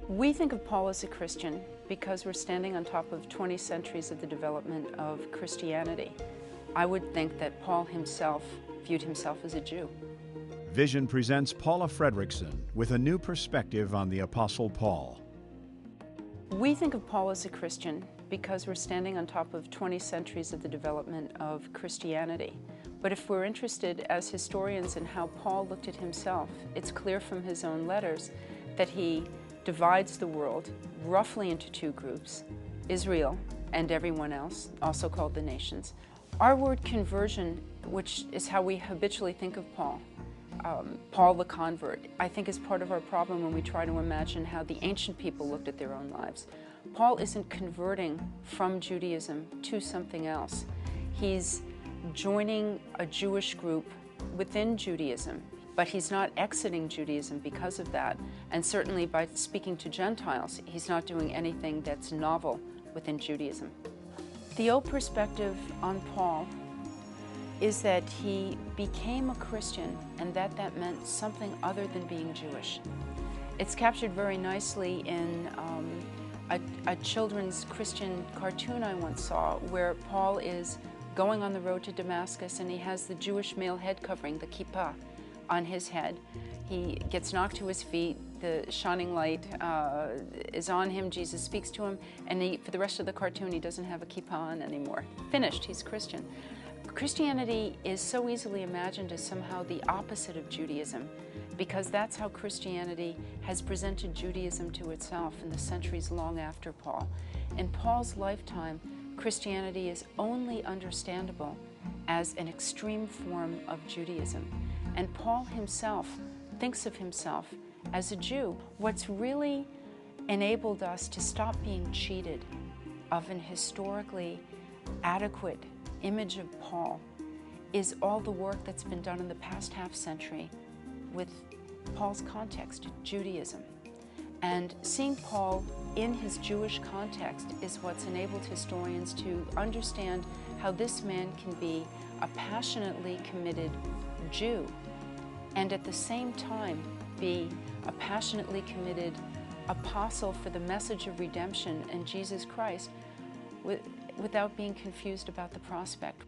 We think of Paul as a Christian because we're standing on top of 20 centuries of the development of Christianity. I would think that Paul himself viewed himself as a Jew. Vision presents Paula Fredriksen with a new perspective on the Apostle Paul. We think of Paul as a Christian because we're standing on top of 20 centuries of the development of Christianity. But if we're interested as historians in how Paul looked at himself, it's clear from his own letters that he divides the world roughly into two groups, Israel and everyone else, also called the nations. Our word conversion, which is how we habitually think of Paul, Paul the convert, I think is part of our problem when we try to imagine how the ancient people looked at their own lives. Paul isn't converting from Judaism to something else. He's joining a Jewish group within Judaism, but he's not exiting Judaism because of that. And certainly by speaking to Gentiles, he's not doing anything that's novel within Judaism. The old perspective on Paul is that he became a Christian and that meant something other than being Jewish. It's captured very nicely in a children's Christian cartoon I once saw where Paul is going on the road to Damascus and he has the Jewish male head covering, the kippah, on his head. He gets knocked to his feet, the shining light is on him, Jesus speaks to him, and for the rest of the cartoon he doesn't have a kippah on anymore. Finished, he's Christian. Christianity is so easily imagined as somehow the opposite of Judaism because that's how Christianity has presented Judaism to itself in the centuries long after Paul. In Paul's lifetime, Christianity is only understandable as an extreme form of Judaism. And Paul himself thinks of himself as a Jew. What's really enabled us to stop being cheated of an historically adequate image of Paul is all the work that's been done in the past half century with Paul's context, Judaism. And seeing Paul in his Jewish context is what's enabled historians to understand how this man can be a passionately committed Jew and at the same time be a passionately committed apostle for the message of redemption in Jesus Christ without being confused about the prospect.